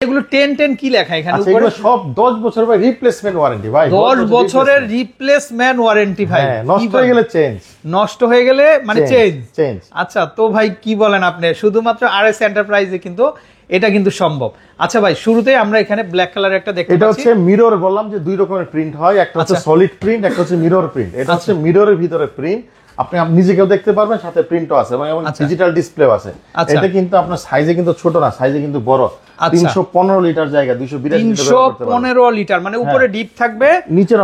এগুলো 10 কি লেখা এখানে উপরে? এগুলো সব 10 বছর ভাই রিপ্লেসমেন্ট ওয়ারেন্টি ভাই। 10 বছরের রিপ্লেসমেন্ট ওয়ারেন্টি ভাই। নষ্ট হয়ে গেলে চেঞ্জ। নষ্ট হয়ে গেলে মানে চেঞ্জ। আচ্ছা তো ভাই কি বলেন আপনি? শুধুমাত্র আরএস এন্টারপ্রাইজে কিন্তু এটা কিন্তু সম্ভব। আচ্ছা ভাই শুরুতেই আমরা এখানে ব্ল্যাক কালার একটা দেখতে পাচ্ছি। এটা হচ্ছে মিরর, বললাম যে দুই রকমের প্রিন্ট হয়, একটা হচ্ছে সলিড প্রিন্ট, একটা হচ্ছে মিরর প্রিন্ট। এটা হচ্ছে মিররের ভিতরে প্রিন্ট, আপনি নিজেকেও দেখতে পারবেন, সাথে প্রিন্টও আছে এবং ডিজিটাল ডিসপ্লেও আছে। এটা কিন্তু আপনার সাইজে কিন্তু ছোট না, সাইজে কিন্তু বড়। 315 লিটার জায়গা 282 লিটার। 315 লিটার মানে উপরে ডিপ থাকবে, নিচে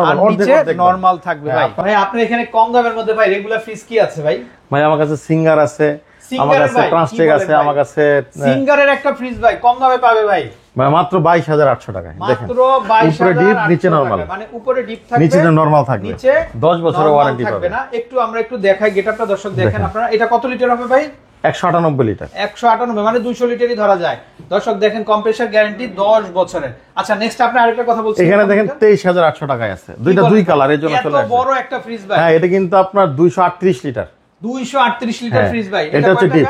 নরমাল থাকবে ভাই। ভাই আপনার এখানে কম দামের মধ্যে ভাই রেগুলার ফ্রিজ কি আছে ভাই? ভাই আমার কাছে সিঙ্গার আছে, আমার কাছে ট্রান্সটেক আছে, আমার কাছে সিঙ্গারের একটা ফ্রিজ ভাই কম দামে পাবে ভাই মাত্র 22800 টাকায়। দেখেন মাত্র 22800 উপরে ডিপ নিচে নরমাল, মানে উপরে ডিপ থাকবে নিচে নরমাল থাকবে, নিচে 10 বছরের ওয়ারেন্টি থাকবে না। আমরা একটু দেখাই গেটআপটা দর্শক দেখেন আপনারা। এটা কত লিটার হবে ভাই? 198 লিটার। 198 মানে 200 লিটারই ধরা যায়। দর্শক দেখেন কম্প্রেসর গ্যারান্টি 10 বছরের। আচ্ছা নেক্সট আপনি আরেকটা কথা বলছেন, এখানে দেখেন 23800 টাকায় আছে, দুই কালার, এর জন্য চলে আসে। এত বড় একটা ফ্রিজ ভাই। হ্যাঁ এটা কিন্তু আপনার 238 লিটার। 238 লিটার ফ্রিজ ভাই। এটা হচ্ছে ডিপ,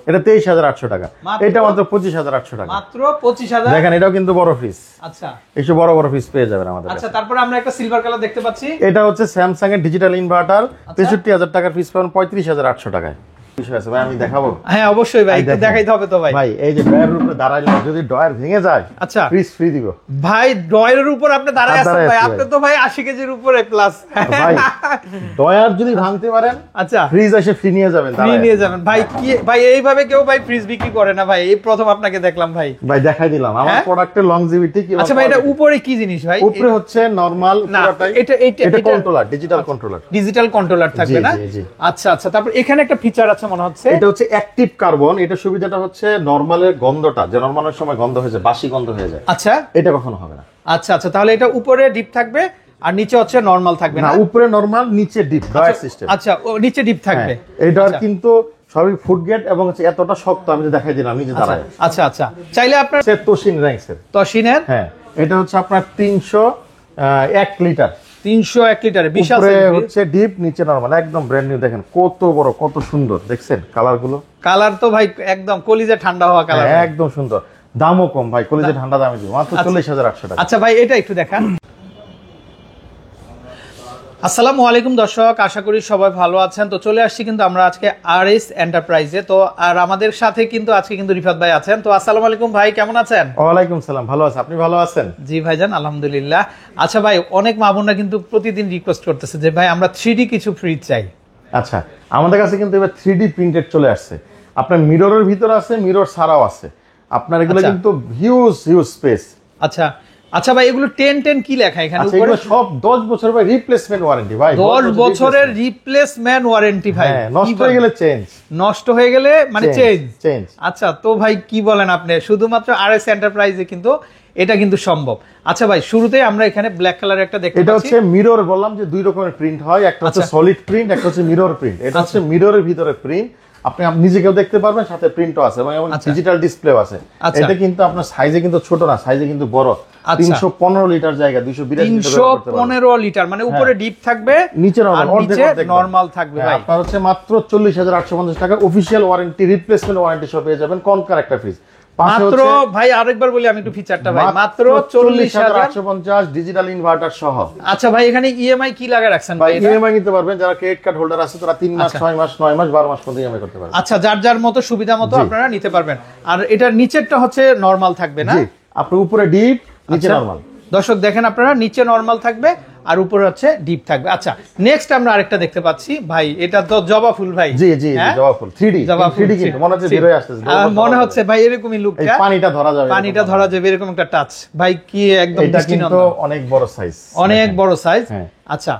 এটা 23800 টাকা। এটা মাত্র 25800 টাকা, মাত্র 25000। দেখেন এটাও কিন্তু বড় ফ্রিজ। আচ্ছা এইসব বড় বড় ফ্রিজ পেয়ে যাবেন আমাদের কাছে। আচ্ছা তারপরে আমরা একটা সিলভার কালার দেখতে পাচ্ছি। এটা হচ্ছে স্যামসাং এর ডিজিটাল ইনভার্টার, 63000 টাকার ফ্রিজ পাবেন 35800 টাকায়। বিষয় আছে ভাই, আমি দেখাবো। হ্যাঁ অবশ্যই ভাই, একটু দেখাইতে হবে তো ভাই। ভাই এই যে ড্রয়ারের উপরে দাঁড়াইলে যদি ড্রয়ার ভেঙে যায়, আচ্ছা ফ্রিজ ফ্রি দিব ভাই। ড্রয়ারের উপর আপনি দাঁড়ায় আছেন ভাই, আপনি তো ভাই 80 কেজির উপরে প্লাস ভাই। ড্রয়ার যদি ভাঙতে পারেন, আচ্ছা ফ্রিজ এসে ফ্রি নিয়ে যাবেন, ফ্রি নিয়ে যাবেন ভাই। কি ভাই এইভাবে কেউ ভাই ফ্রিজ বিক্রি করে না ভাই, এই প্রথম আপনাকে দেখলাম ভাই। ভাই দেখাই দিলাম আমার প্রোডাক্টের লংজিভিটি কি। আচ্ছা ভাই এটা উপরে কি জিনিস ভাই? উপরে হচ্ছে নরমাল পুরোটাই, এটা controller, digital controller, digital controller থাকবে না? আচ্ছা আচ্ছা তারপর এখানে একটা ফিচার আছে মনে হচ্ছে, এটা হচ্ছে অ্যাক্টিভ কার্বন। এটা সুবিধাটা হচ্ছে নরমালের গন্ধটা যে নরমালের সময় গন্ধ হয়ে যায়, বাসি গন্ধ হয়ে যায়, আচ্ছা এটা কখনো হবে না। আচ্ছা আচ্ছা তাহলে এটা উপরে ডিপ থাকবে আর নিচে হচ্ছে নরমাল থাকবে না? উপরে নরমাল, নিচে ডিপ, ড্রয়ার সিস্টেম। আচ্ছা নিচে ডিপ থাকবে। এটা কিন্তু সবই ফুড গ্রেড এবং হচ্ছে এতটা শক্ত, আমি দেখাই দিলাম নিজে দাঁড়ায়। আচ্ছা আচ্ছা চাইলে আপনার তোশিন র্যাঙ্কসের, তোশিনের। হ্যাঁ এটা হচ্ছে আপনার 301 লিটার, 301 লিটারে বিশাল সাইজ। হচ্ছে ডিপ, নিচে নরমাল, একদম ব্র্যান্ড নিউ। দেখেন কত বড়, কত সুন্দর, দেখছেন কালার গুলো? কালার তো ভাই একদম কলিজা ঠান্ডা হওয়া কালার, একদম সুন্দর। দামও কম ভাই, কলিজা ঠান্ডা দামে দিব মাত্র 40800 টাকা। আচ্ছা ভাই এটা একটু দেখান। আসসালামু আলাইকুম দর্শক, আশা করি সবাই ভালো আছেন। তো চলে আসছি কিন্তু আমরা আজকে আরএস এন্টারপ্রাইজে। তো আর আমাদের সাথে কিন্তু আজকে কিন্তু রিফাত ভাই আছেন। তো আসসালামু আলাইকুম ভাই, কেমন আছেন? ওয়ালাইকুম সালাম, ভালো আছি, আপনি ভালো আছেন? জি ভাইজান আলহামদুলিল্লাহ। আচ্ছা ভাই অনেক মা বোনরা কিন্তু প্রতিদিন রিকোয়েস্ট করতেছে যে ভাই আমরা 3D কিছু ফ্রিজ চাই। আচ্ছা আমাদের কাছে কিন্তু এবার 3D প্রিন্টেড চলে আসছে। আপনার মিররের ভিতরে আছে, মিরর ছাড়াও আছে। আপনার এগুলো কিন্তু হিউজ স্পেস। আচ্ছা আচ্ছা ভাই এগুলো 10 কি লেখা এখানে উপরে? এগুলো সব 10 বছর ভাই রিপ্লেসমেন্ট ওয়ারেন্টি ভাই। 10 বছরের রিপ্লেসমেন্ট ওয়ারেন্টি ভাই। নষ্ট হয়ে গেলে চেঞ্জ, নষ্ট হয়ে গেলে মানে চেঞ্জ। আচ্ছা তো ভাই কি বলেন আপনি? শুধুমাত্র আরএস এন্টারপ্রাইজে কিন্তু এটা কিন্তু সম্ভব। আচ্ছা ভাই শুরুতেই আমরা এখানে ব্ল্যাক কালার একটা দেখতে পাচ্ছি। এটা হচ্ছে মিরর, বললাম যে দুই রকমের প্রিন্ট হয়, একটা হচ্ছে সলিড প্রিন্ট, একটা হচ্ছে মিরর প্রিন্ট। এটা হচ্ছে মিররের ভিতরে প্রিন্ট, আপনি নিজেকেও দেখতে পারবেন, সাথে প্রিন্টও আছে এবং ডিজিটাল ডিসপ্লেও আছে। এটা কিন্তু আপনার সাইজে কিন্তু ছোট না, সাইজে কিন্তু বড়। 315 লিটার জায়গা 215 লিটার মানে উপরে ডিপ থাকবে, নিচে নরমাল থাকবে ভাই। আপনার হচ্ছে মাত্র 40850 টাকা অফিশিয়াল ওয়ারেন্টি, রিপ্লেসমেন্ট ওয়ারেন্টি সহ পেয়ে যাবেন কনকার একটা ফ্রিজ। মাত্র ভাই আরেকবার বলি আমি একটু ফিচারটা ভাই, মাত্র 40850 ডিজিটাল ইনভার্টার সহ। আচ্ছা ভাই এখানে ইএমআই কি লাগা রাখছেন ভাই? ইএমআই নিতে পারবেন, যারা ক্রেডিট কার্ড হোল্ডার আছে তারা 3 মাস, 6 মাস, 9 মাস, 12 মাস পর্যন্ত ইএমআই করতে পারবেন। আচ্ছা যার যার মতো সুবিধা মতো আপনারা নিতে পারবেন। আর এটার নিচেরটা হচ্ছে নরমাল থাকবে না? জি, আপনার উপরে ডিপ, নিচে নরমাল। দর্শক দেখেন আপনারা নিচে নরমাল থাকবে আর উপরে হচ্ছে ডিপ থাকবে। আচ্ছা নেক্সট আমরা আরেকটা দেখতে পাচ্ছি ভাই, এটা তো জবা ফুল ভাই। জি জি জবা ফুল 3D কিন্তু মনে হচ্ছে বের হয়ে আসছে, মনে হচ্ছে ভাই এরকমই লুকটা। পানিটা ধরা যাবে, পানিটা ধরা যাবে এরকম একটা টাচ ভাই, কি একদম এটা কিন্তু অনেক বড় সাইজ, অনেক বড় সাইজ। আচ্ছা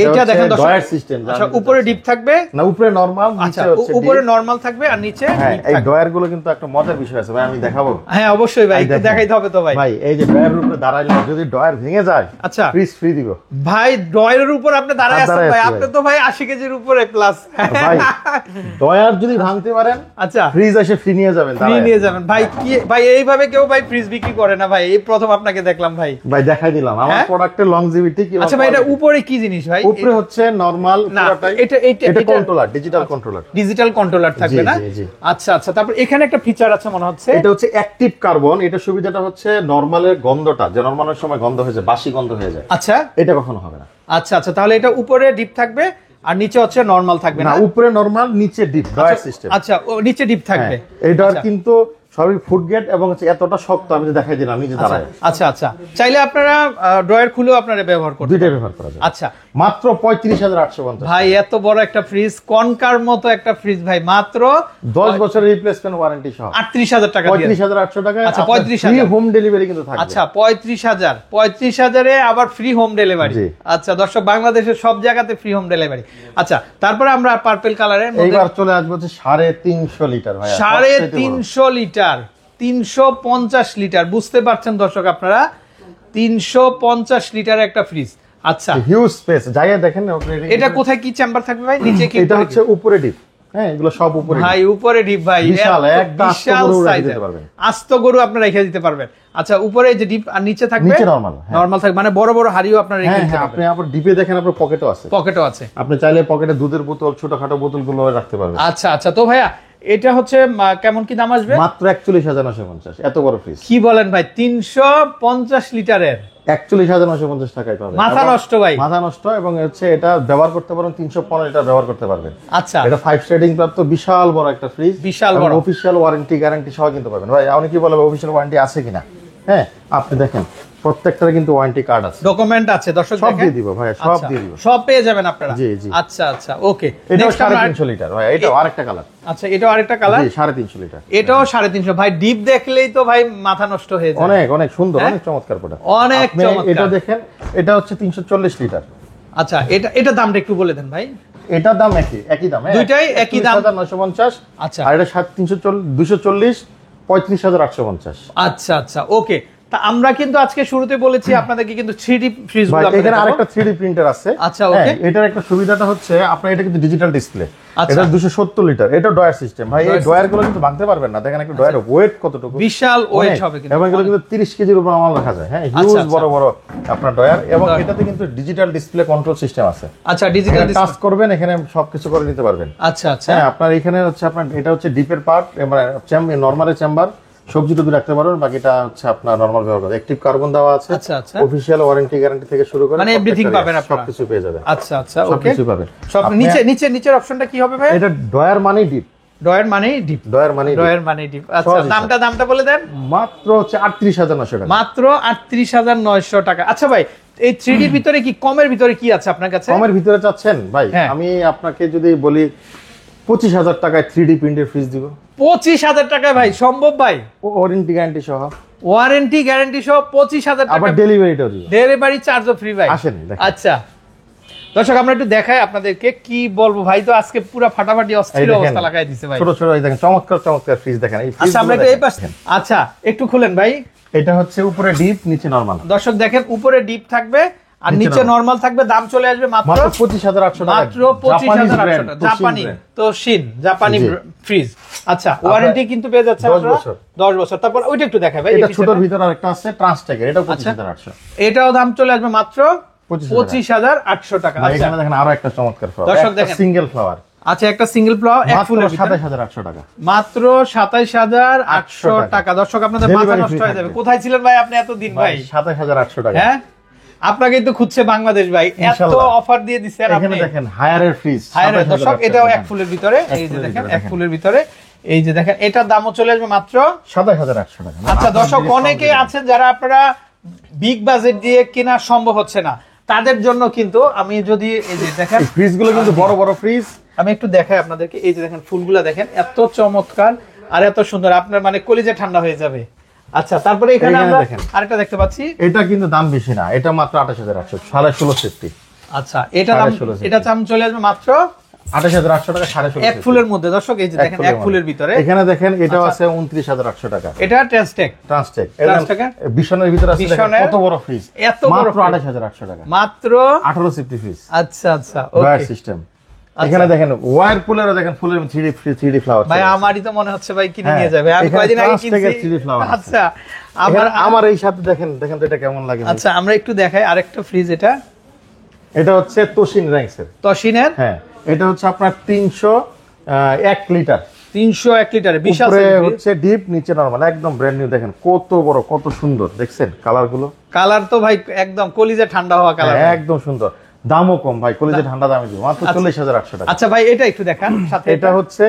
এটা দেখেন ড্রয়ার সিস্টেম। আচ্ছা উপরে ডিপ থাকবে না, উপরে নরমাল, নিচে হচ্ছে উপরে নরমাল থাকবে আর নিচে ডিপ থাকবে। এই ড্রয়ার গুলো কিন্তু একটা মজার বিষয় আছে ভাই, আমি দেখাবো। হ্যাঁ অবশ্যই ভাই, একটু দেখাইতে হবে তো ভাই। ভাই এই যে ড্রয়ারের উপরে দাঁড়াইলে যদি ড্রয়ার ভেঙে যায়, আচ্ছা ফ্রিজ ফ্রি দিব ভাই। ড্রয়ারের উপর আপনি দাঁড়ায় আছেন ভাই, আপনি তো ভাই 80 কেজির উপরে প্লাস ভাই। ড্রয়ার যদি ভাঙতে পারেন, আচ্ছা ফ্রিজ এসে ফ্রি নিয়ে যাবেন, ফ্রি নিয়ে যাবেন ভাই। কি ভাই এইভাবে কেউ ভাই ফ্রিজ বিক্রি করে না ভাই, এই প্রথম আপনাকে দেখলাম ভাই। ভাই দেখাই দিলাম আমার প্রোডাক্টের লংজিভিটি কি। আচ্ছা ভাই এটা উপরে কি জিনিস ভাই? ভাই? উপরে হচ্ছে নরমাল পুরোটাই, এটা কন্ট্রোলার, ডিজিটাল কন্ট্রোলার থাকবে না? আচ্ছা আচ্ছা, তারপর এখানে একটা ফিচার আছে মনে হচ্ছে, এটা হচ্ছে অ্যাক্টিভ কার্বন। এটা সুবিধাটা হচ্ছে নরমালের গন্ধটা, যে নরমালের সময় গন্ধ হয়ে যায়, বাসি গন্ধ হয়ে যায়, আচ্ছা এটা কখনো হবে না। আচ্ছা আচ্ছা, তাহলে এটা উপরে ডিপ থাকবে আর নিচে হচ্ছে নরমাল থাকবে না? উপরে নরমাল, নিচে ডিপ, ড্রয়ার সিস্টেম। আচ্ছা, নিচে ডিপ থাকবে। এটার কিন্তু সবই ফুড গ্রেড এবং এতটা শক্ত, আমি দেখাই দিলাম নিজে দাঁড়ায়। আচ্ছা আচ্ছা, চাইলে আপনারা ড্রয়ার খুলেও আপনারা ব্যবহার করতে, দুইটাই ব্যবহার করা যায়। আচ্ছা, মাত্র 35,850 ভাই। এত বড় একটা ফ্রিজ, কনকার মতো একটা ফ্রিজ ভাই, মাত্র 10 বছরের রিপ্লেসমেন্ট ওয়ারেন্টি সহ 38,000 টাকা, 35,800 টাকা। আচ্ছা, 35,000 ফ্রি হোম ডেলিভারি কিন্তু থাকবে। আচ্ছা, 35,000 এ আবার ফ্রি হোম ডেলিভারি। আচ্ছা দর্শক, বাংলাদেশের সব জায়গাতে ফ্রি হোম ডেলিভারি। আচ্ছা, তারপরে আমরা পার্পল কালারের মধ্যে এইবার চলে আসবে হচ্ছে 350 লিটার ভাই, 350 লিটার, 350 লিটার, বুঝতে পারছেন দর্শক আপনারা, 350 লিটার একটা ফ্রিজ। আচ্ছা, হিউজ স্পেস, জায়গা দেখেন। এটা কোথায় কি চেম্বার থাকবে ভাই? নিচে কি? এটা হচ্ছে উপরে ডিপ। হ্যাঁ, এগুলো সব উপরে ভাই, উপরে ডিপ ভাই, বিশাল একটা সাইজ দিতে পারবেন, আস্ত গরু আপনারা রেখে দিতে পারবেন। আচ্ছা, উপরে যে ডিপ আর নিচে থাকবে নিচে নরমাল, নরমাল থাকবে, মানে বড় বড় হাড়িও আপনারা রেখে দিতে পারবেন। আপনি আবার ডিপে দেখেন, আপনার পকেটও আছে, আপনি চাইলে পকেটে দুধের বোতল, ছোটখাটো বোতলগুলো রাখতে পারবেন। আচ্ছা আচ্ছা, তো ভাইয়া এটা হচ্ছে কেমন কি দাম আসবে? মাত্র 41,950। এত বড় ফ্রিজ কি বলেন ভাই? 350 লিটারের 41,950 টাকায় পাবেন। মাথা নষ্ট ভাই, মাথা নষ্ট। এবং হচ্ছে এটা ব্যবহার করতে পারেন 315 লিটার ব্যবহার করতে পারবেন। আচ্ছা, এটা 5 রেটিং প্রাপ্ত বিশাল বড় একটা ফ্রিজ, বিশাল বড়, অফিশিয়াল ওয়ারেন্টি গ্যারান্টি সহ কিনতে পারবেন। ভাই অনেকেই বলে অফিশিয়াল ওয়ারেন্টি আছে কিনা, হ্যাঁ আপনি দেখেন প্রত্যেকটার কিন্তু ওয়ারেন্টি কার্ড আছে, ডকুমেন্ট আছে। দর্শক সব দিয়ে দিব ভাই, সব দিয়ে দিব, সব পেয়ে যাবেন আপনারা। জি জি। আচ্ছা আচ্ছা, ওকে। এটাও 350 লিটার ভাই, এটাও আরেকটা কালার। আচ্ছা, এটাও আরেকটা কালার, জি 350 লিটার। এটাও 350। ভাই, ডিপ দেখলেই তো ভাই মাথা নষ্ট হয়ে যায়। অনেক অনেক সুন্দর, অনেক চমৎকার প্রোডাক্ট, অনেক চমৎকার। এটা দেখেন, এটা হচ্ছে 340 লিটার। আচ্ছা, এটা দামটা একটু বলে দেন ভাই। এটার দাম একই দাম, দুইটাই একই দাম, 950। আচ্ছা, আর এটা 240, 35,850। আচ্ছা আচ্ছা, ওকে। তা আমরা কিন্তু আজকে শুরুতে বলেছি আপনাদেরকে কিন্তু 3D ফ্রিজগুলো আপনাদের এখানে আরেকটা 3D প্রিন্টার আছে। আচ্ছা, ওকে। এটার একটা সুবিধাটা হচ্ছে আপনার এটা কিন্তু ডিজিটাল ডিসপ্লে। আচ্ছা, এটা 270 লিটার, এটা ডয়ার সিস্টেম ভাই। এই ডয়ার গুলো কিন্তু ভাঙতে পারবেন না, দেখেন একটা ডয়ার ওয়েট কতটুকু, বিশাল ওয়েট হবে কিন্তু, এবং এগুলো কিন্তু 30 কেজির উপর মাল রাখা যায়। হ্যাঁ, হিউজ বড় বড় আপনার ডয়ার, এবং এটাতে কিন্তু ডিজিটাল ডিসপ্লে কন্ট্রোল সিস্টেম আছে। আচ্ছা, ডিজিটাল টাচ করবেন, এখানে সবকিছু করে নিতে পারবেন। আচ্ছা আচ্ছা, হ্যাঁ, আপনার এখানে হচ্ছে আপনার এটা হচ্ছে ডিপের পার্ট, মানে নরমালের চেম্বার, সবজি টবজি রাখতে পারবেন, বাকিটা হচ্ছে আপনার নরমাল ব্যবহার করা। অ্যাক্টিভ কার্বন দেওয়া আছে। আচ্ছা আচ্ছা, অফিশিয়াল ওয়ারেন্টি গ্যারান্টি থেকে শুরু করে মানে এভরিথিং পাবেন আপনারা, সবকিছু পেয়ে যাবেন। আচ্ছা আচ্ছা, ওকে, সবকিছু পাবেন। সব নিচের অপশনটা কি হবে ভাই? এটা ডয়ার মানে ডিপ, ডয়ার মানে ডিপ, ডয়ার মানে ডিপ। আচ্ছা, দামটা বলে দেন। মাত্র হচ্ছে 38,900 টাকা, মাত্র 38,900 টাকা। আচ্ছা ভাই, এই 3D ভিতরে কি কমের ভিতরে কি আছে আপনার কাছে? কমের ভিতরে চাচ্ছেন ভাই? আমি আপনাকে যদি বলি 25,000 টাকায় 3D প্রিন্টের ফ্রিজ দিব। 25,000 টাকায় ভাই সম্ভব ভাই? ওয়ারেন্টি গ্যারান্টি সহ, ওয়ারেন্টি গ্যারান্টি সহ 25,000 টাকা, আবার ডেলিভারিটাও দিব, ডেলিভারি চার্জও ফ্রি ভাই। আসেন দেখেন। আচ্ছা দর্শক, আমরা একটু দেখাই আপনাদেরকে, কি বলবো ভাই, তো আজকে পুরো ফাটাফাটি অস্থির অবস্থা লাগাই দিছে ভাই। ছোট ছোট এই দেখেন, চমৎকার চমৎকার ফ্রিজ দেখেন। এই আচ্ছা, আমরা একটু এই পাশে, আচ্ছা একটু খুলেন ভাই। এটা হচ্ছে উপরে ডিপ, নিচে নরমাল। দর্শক দেখেন, উপরে ডিপ থাকবে আর নিচে নরমাল থাকবে। দাম চলে আসবে মাত্র 25,800 টাকা, মাত্র 25,800 টাকা। জাপানি তোশিন, জাপানি ফ্রিজ। আচ্ছা, ওয়ারেন্টি কিন্তু পেয়ে যাচ্ছে 10 বছর। তারপর ওইটা একটু দেখাই ভাই। এটা ছোটর ভিতর আরেকটা আছে ট্রান্সটেকের, এটাও 25,800। এটাও দাম চলে আসবে মাত্র 25,800 টাকা। আচ্ছা, এখানে দেখেন আরো একটা চমৎকার ফ্লাওয়ার, দর্শক দেখেন, সিঙ্গেল ফ্লাওয়ার। আচ্ছা, একটা সিঙ্গেল ফ্লাওয়ার এক ফুলের 27,800 টাকা, মাত্র 27,800 টাকা। দর্শক, আপনাদের মাথা নষ্ট হয়ে যাবে, কোথায় ছিলেন ভাই আপনি এতদিন ভাই? 27,800 টাকা। হ্যাঁ, আপনাকে তো খুঁজছে বাংলাদেশ ভাই, এত অফার দিয়ে দিচ্ছেন আপনি। এখানে দেখেন হায়ারের ফ্রিজ, হায়ারের। দর্শক, এটাও এক ফুলের ভিতরে, এই যে দেখেন এক ফুলের ভিতরে, এই যে দেখেন, এটার দামও চলে আসবে মাত্র 27,800 টাকা। আচ্ছা দর্শক, অনেকে আছেন যারা আপনারা বিগ বাজেট দিয়ে কেনা সম্ভব হচ্ছে না, তাদের জন্য কিন্তু আমি যদি এই যে দেখেন ফ্রিজগুলো কিন্তু বড় বড় ফ্রিজ, আমি একটু দেখাই আপনাদেরকে। এই যে দেখেন, ফুলগুলা দেখেন, এত চমৎকার আর এত সুন্দর, আপনার মানে কলিজা ঠান্ডা হয়ে যাবে। আচ্ছা, তারপরে এখানে আমরা আরেকটা দেখতে পাচ্ছি, এটা কিন্তু দাম বেশি না, এটা মাত্র 28,800, 16.5 সেফটি। আচ্ছা, এটা দাম চলে আসবে মাত্র 28,800 টাকা, 16.5 এক ফুলের মধ্যে। দর্শক, এই যে দেখেন এক ফুলের ভিতরে, এখানে দেখেন এটাও আছে 29,800 টাকা। এটা ট্রান্সটেক বিশনের ভিতরে আছে, কত বড় ফ্রিজ, এত বড়, 28,800 টাকা, মাত্র 18 সেফটি ফ্রিজ। আচ্ছা আচ্ছা, ওকে, সিস্টেম। এখানে দেখেন ওয়্যার পুলেরও দেখেন, ফুলের 3D ফ্লাওয়ার। ভাই আমারই তো মনে হচ্ছে ভাই কিনে নিয়ে যাবে, আমি কয়দিন আগে কিনছি। 3D flower. আচ্ছা, আমার এই সাথে দেখেন তো এটা কেমন লাগে। আচ্ছা, আমরা একটু দেখাই আরেকটা ফ্রিজ। এটা এটা হচ্ছে তোশিন র্যাঙ্কসের। তোশিনের? হ্যাঁ, এটা হচ্ছে আপনার 301 লিটার। 301 লিটারে বিশাল উপরে হচ্ছে ডিপ, নিচে নরমাল, একদম ব্র্যান্ড নিউ। দেখেন কত বড়, কত সুন্দর, দেখছেন কালার গুলো? কালার তো ভাই একদম কলিজা ঠান্ডা হওয়া কালার, একদম সুন্দর। দামও কম ভাই, কলিজা ঠান্ডা দামে দিব মাত্র 40,800 টাকা। আচ্ছা ভাই, এটা একটু দেখান সাথে। এটা হচ্ছে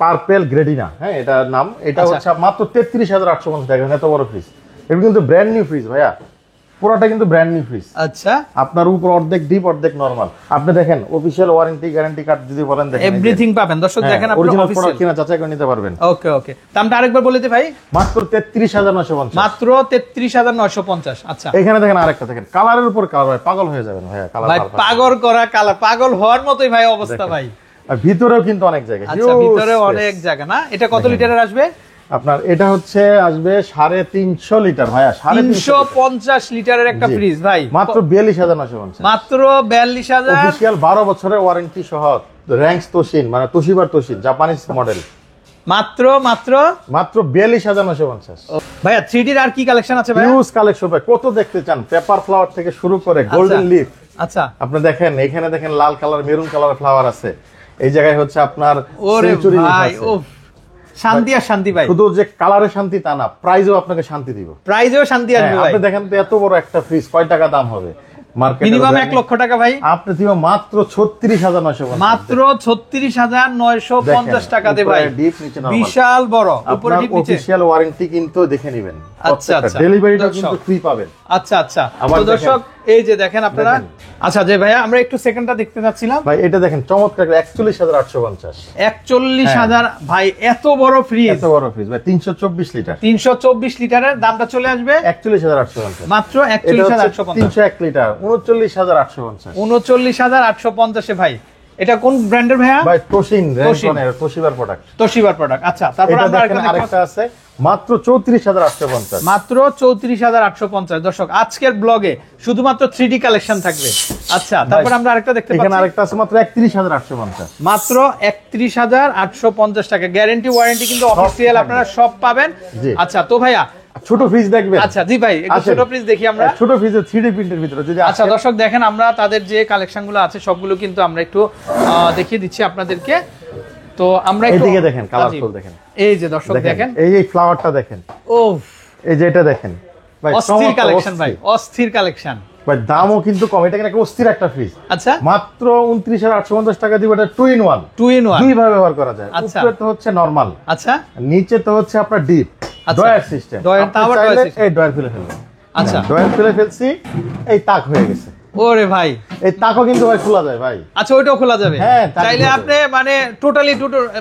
পার্পেল গ্রেডিনা, হ্যাঁ এটার নাম। এটা হচ্ছে মাত্র 33,850 টাকা। এত বড় ফ্রিজ, এটা কিন্তু ব্র্যান্ড নিউ ফ্রিজ ভাইয়া, পুরোটা কিন্তু ব্র্যান্ড নিউ ফ্রিজ। আচ্ছা, আপনার উপর অর্ধেক ডিপ অর্ধেক নরমাল। আপনি দেখেন অফিশিয়াল ওয়ারেন্টি গ্যারান্টি কার্ড যদি বলেন, দেখেন এভরিথিং পাবেন। দর্শক দেখেন, আপনি অরিজিনাল অফিসিয়াল প্রোডাক্ট কিনা যাচাই করে নিতে পারবেন। ওকে ওকে, দামটা আরেকবার বলে দিই ভাই। মাত্র 33,950। মাত্র 33,950। আচ্ছা, এখানে দেখেন আরেকটা, দেখেন কালারের উপর কালার, ভাই পাগল হয়ে যাবেন ভাইয়া। কালার ভাই পাগল করা কালার, পাগল হওয়ার মতোই ভাই অবস্থা ভাই। আর ভিতরেও কিন্তু অনেক জায়গা। আচ্ছা, ভিতরে অনেক জায়গা না? এটা কত লিটারের আসবে আপনার? এটা হচ্ছে আসবে 350 লিটার ভাইয়া। 350 লিটারের একটা ফ্রিজ ভাই, মাত্র 42,950। মাত্র 42,000। অফিশিয়াল 12 বছরের ওয়ারেন্টি সহ, র্যাঙ্কস তোশিন, মানে তোশিবার তোশিন জাপানিজ মডেল। মাত্র মাত্র মাত্র 42,950। ভাইয়া 3D এর আর কি কালেকশন আছে ভাই? হিউজ কালেকশন ভাই, কত দেখতে চান? পেপার ফ্লাওয়ার থেকে শুরু করে গোল্ডেন লিফ। আচ্ছা, আপনি দেখেন এখানে দেখেন লাল কালার, মেরুন কালার ফ্লাওয়ার আছে। এই জায়গায় হচ্ছে আপনার সেঞ্চুরি ভাই, ও শান্তি আর শান্তি ভাই। শুধু যে কালারে শান্তি তা না, প্রাইজেও আপনাকে শান্তি দিব। প্রাইজেও শান্তি আসবে ভাই। আপনি দেখেন তো এত বড় একটা ফ্রিজ কয় টাকা দাম হবে? মার্কেটে মিনিমাম 1 লক্ষ টাকা ভাই। আপনি দিব মাত্র 36,950। মাত্র 36,950 টাকাতে ভাই। ডিপ নিচে নরমাল, বিশাল বড়, উপরে ডিপ নিচে। অফিশিয়াল ওয়ারেন্টি কিন্তু দেখে নেবেন। আচ্ছা আচ্ছা, ডেলিভারিটা কিন্তু ফ্রি পাবেন। আচ্ছা আচ্ছা, তো দর্শক এই যে দেখেন আপনারা। আচ্ছা যে ভাইয়া, আমরা একটু সেকেন্ডটা দেখতে যাচ্ছিলাম ভাই। এটা দেখেন চমৎকার 41,850। 41,000 ভাই, এত বড় ফ্রিজ, এত বড় ফ্রিজ ভাই, 324 লিটার। 324 লিটারের দামটা চলে আসবে 41,850। মাত্র 41,850। 301 লিটার 39,850। 39,850 ভাই। এটা কোন ব্র্যান্ডের ভাইয়া? ভাই তোশিন র্যাঙ্কনের তোশিবার প্রোডাক্ট। তোশিবার প্রোডাক্ট। আচ্ছা, তারপর আমরা আরেকটা আছে মাত্র 34,850। মাত্র 34,850। দর্শক আজকের ব্লগে শুধুমাত্র 3D কালেকশন থাকবে। আচ্ছা, তারপর আমরা আরেকটা দেখতে পাচ্ছি। এখানে আরেকটা আছে মাত্র 31,850। মাত্র 31,850 টাকা। গ্যারান্টি ওয়ারেন্টি কিন্তু অফিসিয়াল আপনারা সব পাবেন। আচ্ছা তো ভাইয়া, ছোট ফ্রিজ দেখবেন? আচ্ছা জি ভাই, একটু ছোট ফ্রিজ দেখি আমরা। ছোট ফ্রিজের 3D প্রিন্টের ভিতরে যদি। আচ্ছা দর্শক দেখেন, আমরা তাদের যে কালেকশনগুলো আছে সবগুলো কিন্তু আমরা একটু দেখিয়ে দিচ্ছি আপনাদেরকে। তো আমরা একটু এইদিকে দেখেন, কালারফুল দেখেন। এই যে দর্শক দেখেন, এই ফ্লাওয়ারটা দেখেন। ওফ, এই যে এটা দেখেন ভাই, অস্থির কালেকশন ভাই, অস্থির কালেকশন ভাই। দামও কিন্তু কম, এটা কিন্তু অস্থির একটা ফ্রিজ। আচ্ছা, মাত্র 29,850 টাকা দিব। এটা 2 in 1, দুই ভাবে ব্যবহার করা যায়। উপরে তো হচ্ছে নরমাল, আচ্ছা, নিচে তো হচ্ছে আপনার ডিপ ডয়ার সিস্টেম। এই ডয়ার ফেলে ফেলবেন। আচ্ছা, ডয়ার ফেলে ফেলছি, এই তাক হয়ে গেছে। ওরে ভাই, এই তাকও কিন্তু ভাই খোলা যায় ভাই। আচ্ছা, ওইটাও খোলা যাবে। হ্যাঁ, চাইলে আপনি মানে টোটালি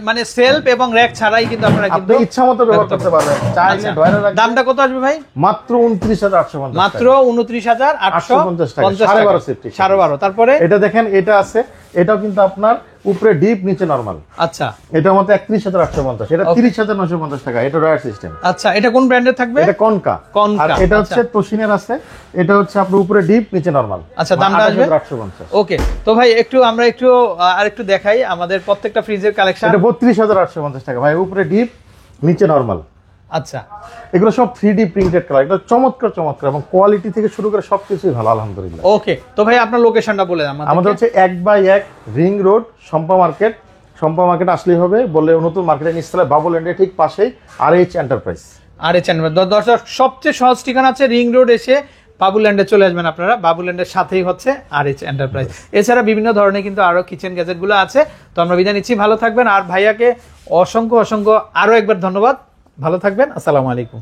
মানে সেলফ এবং র‍্যাক ছাড়াই কিন্তু আপনারা কিন্তু ইচ্ছা মতো ব্যবহার করতে পারবেন। চাইলে ডয়ারের দামটা কত আসবে ভাই? মাত্র 29,850। মাত্র 29,850 টাকা। 12.5 সেফটি, 12.5। তারপরে এটা দেখেন, এটা আছে, এটাও কিন্তু আপনার উপরে ডিপ নিচে নরমাল। আচ্ছা, এটার মধ্যে 31,850। এটা 30,950 টাকা। এটা ডয়ার সিস্টেম। আচ্ছা, এটা কোন ব্র্যান্ডের থাকবে? এটা কনকা। আর এটা হচ্ছে তোশিনের আছে। এটা হচ্ছে আপনার উপরে ডিপ নিচে নরমাল। আচ্ছা, দামটা আসবে 2850। ওকে, তো ভাই আমরা একটু আরেকটু দেখাই আমাদের প্রত্যেকটা ফ্রিজের কালেকশন। এটা 32,850 টাকা ভাই, উপরে ডিপ নিচে নরমাল। আচ্ছা, এগুলো সব 3D প্রিন্টেড কালার। এটা চমৎকার চমৎকার, এবং কোয়ালিটি থেকে শুরু করে সবকিছুই ভালো আলহামদুলিল্লাহ। ওকে, তো ভাই আপনার লোকেশনটা বলে দেন আমাদের হচ্ছে 1/1 ring road, Shampa market. Shampa market আসলেই হবে, বললে নতুন মার্কেটের নিচতলায় বাবুল্যান্ডের ঠিক পাশেই RH এন্টারপ্রাইজ। RH enterprise. দর্শক সবচেয়ে সহজ ঠিকানা আছে রিং রোড, এসে বাবুল্যান্ডে চলে আসবেন আপনারা। বাবুল্যান্ডের সাথেই হচ্ছে RH এন্টারপ্রাইজ। এছাড়া বিভিন্ন ধরনের কিন্তু আরো কিচেন গ্যাজেটগুলো আছে। তো আমরা বিদায় নিচ্ছি, ভালো থাকবেন। আর ভাইয়াকে অসংখ্য অসংখ্য আরো একবার ধন্যবাদ। ভালো থাকবেন, আসসালামু আলাইকুম।